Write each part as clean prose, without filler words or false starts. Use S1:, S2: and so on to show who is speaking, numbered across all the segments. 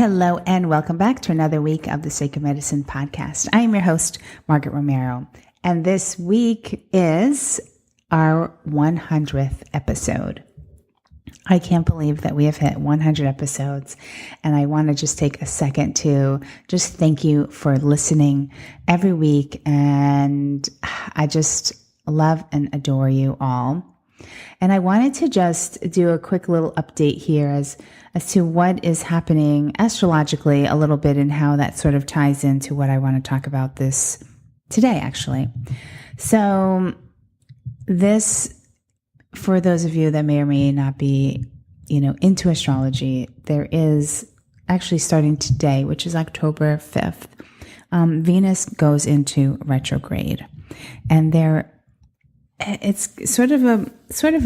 S1: Hello and welcome back to another week of the Sacred Medicine Podcast. I am your host, Margaret Romero, and this week is our 100th episode. I can't believe that we have hit 100 episodes, and I want to just take a second to just thank you for listening every week, and I just love and adore you all. And I wanted to just do a quick little update here as to what is happening astrologically a little bit and how that sort of ties into what I want to talk about this today, actually. So this, for those of you that may or may not be, into astrology, there is actually starting today, which is October 5th, Venus goes into retrograde, and it's sort of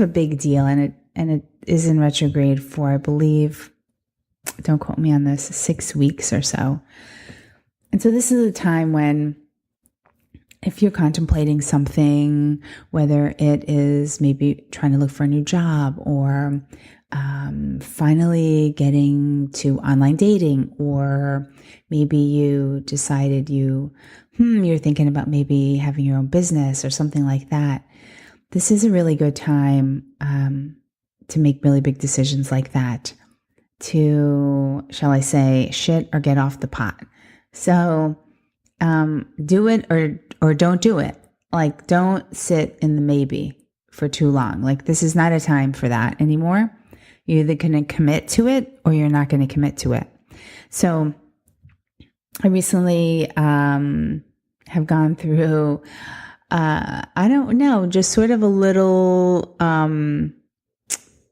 S1: a big deal, and it is in retrograde for, I believe, don't quote me on this, 6 weeks or so. And so this is a time when, if you're contemplating something, whether it is maybe trying to look for a new job or finally getting to online dating, or maybe you decided you're thinking about maybe having your own business or something like that. This is a really good time to make really big decisions like that, to, shall I say, shit or get off the pot. So do it or don't do it. Like, don't sit in the maybe for too long. Like, this is not a time for that anymore. You're either going to commit to it or you're not going to commit to it. So I recently have gone through I don't know, just sort of a little,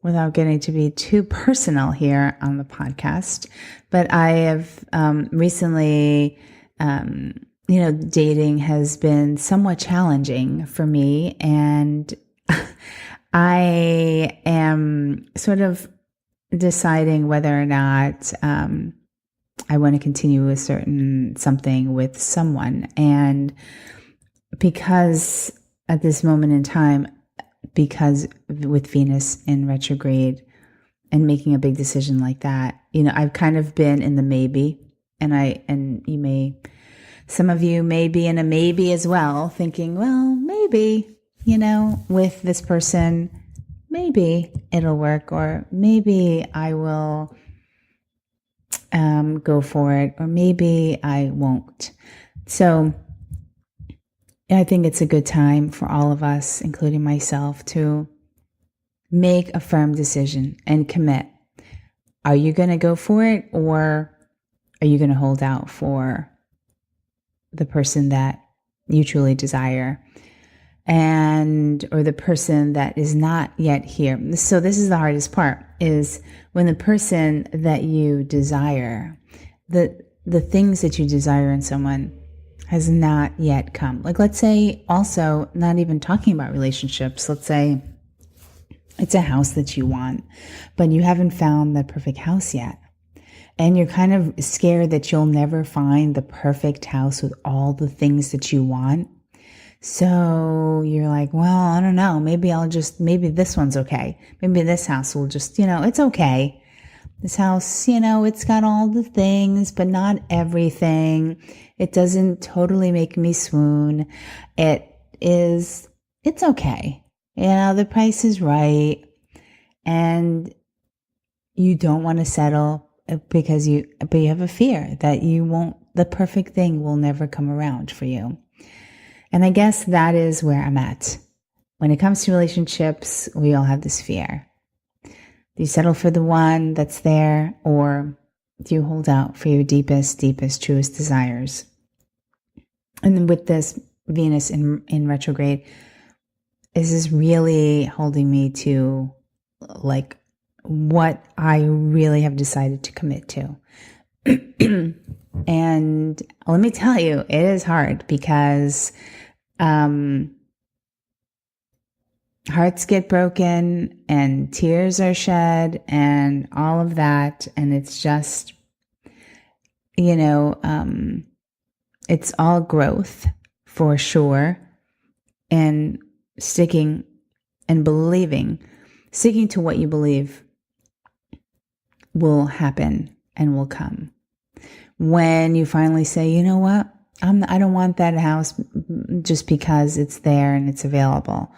S1: without getting to be too personal here on the podcast, but I have recently, dating has been somewhat challenging for me, and I am sort of deciding whether or not I want to continue something with someone. And because at this moment in time, because with Venus in retrograde and making a big decision like that, I've kind of been in the maybe, and some of you may be in a maybe as well, thinking, well, maybe, with this person, maybe it'll work, or maybe I will go for it, or maybe I won't. So I think it's a good time for all of us, including myself, to make a firm decision and commit. Are you going to go for it, or are you going to hold out for the person that you truly desire, or the person that is not yet here? So this is the hardest part, is when the person that you desire, the things that you desire in someone has not yet come. Like, let's say, also not even talking about relationships. Let's say it's a house that you want, but you haven't found the perfect house yet. And you're kind of scared that you'll never find the perfect house with all the things that you want. So you're like, well, I don't know. Maybe this one's okay. Maybe this house will just, it's okay. This house, it's got all the things, but not everything. It doesn't totally make me swoon. It's okay. The price is right. And you don't want to settle but you have a fear that the perfect thing will never come around for you. And I guess that is where I'm at. When it comes to relationships, we all have this fear. Do you settle for the one that's there, or do you hold out for your deepest, truest desires? And with this Venus in retrograde, this is really holding me to, like, what I really have decided to commit to. And let me tell you, it is hard, because hearts get broken and tears are shed and all of that. And it's just, it's all growth for sure. And sticking to what you believe will happen and will come. When you finally say, you know what, I don't want that house just because it's there and it's available,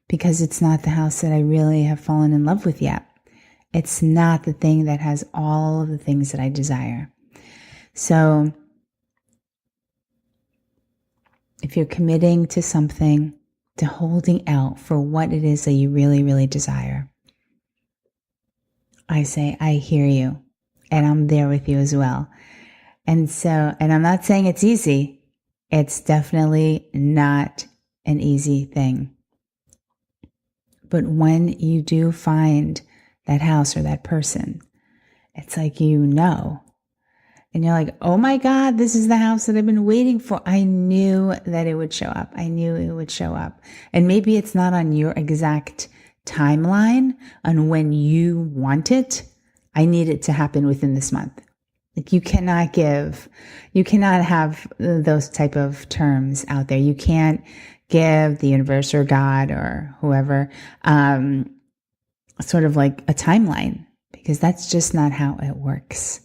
S1: because it's not the house that I really have fallen in love with yet. It's not the thing that has all of the things that I desire. So if you're committing to something, to holding out for what it is that you really, really desire, I say, I hear you, and I'm there with you as well. And I'm not saying it's easy. It's definitely not an easy thing. But when you do find that house or that person, it's like, and you're like, oh my God, this is the house that I've been waiting for. I knew that it would show up. I knew it would show up. And maybe it's not on your exact timeline on when you want it. I need it to happen within this month. Like you cannot have those type of terms out there. You can't give the universe or God or whoever, sort of like a timeline, because that's just not how it works.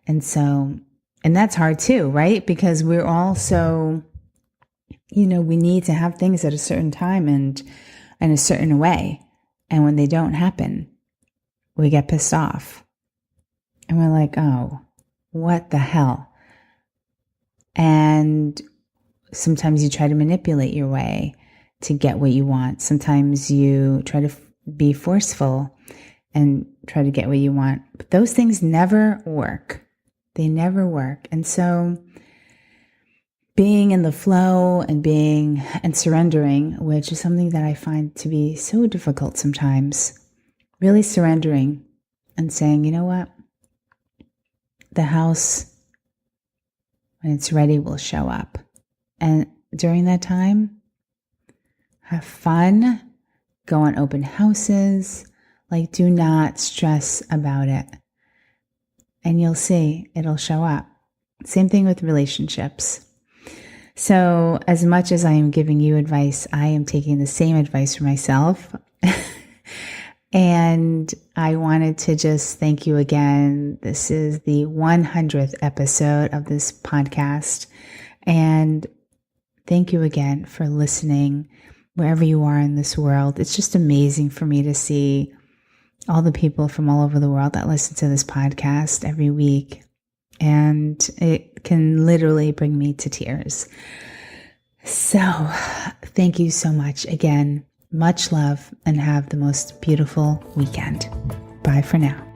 S1: And that's hard too, right? Because we're all so, we need to have things at a certain time and a certain way. And when they don't happen, we get pissed off. And we're like, oh, what the hell? And sometimes you try to manipulate your way to get what you want. Sometimes you try to be forceful and try to get what you want. But those things never work. They never work. And so being in the flow and surrendering, which is something that I find to be so difficult sometimes, really surrendering and saying, you know what? The house, when it's ready, will show up. And during that time, have fun, go on open houses, do not stress about it. And you'll see it'll show up. Same thing with relationships. So as much as I am giving you advice, I am taking the same advice for myself. And I wanted to just thank you again. This is the 100th episode of this podcast. And thank you again for listening wherever you are in this world. It's just amazing for me to see all the people from all over the world that listen to this podcast every week. And it can literally bring me to tears. So thank you so much again. Much love, and have the most beautiful weekend. Bye for now.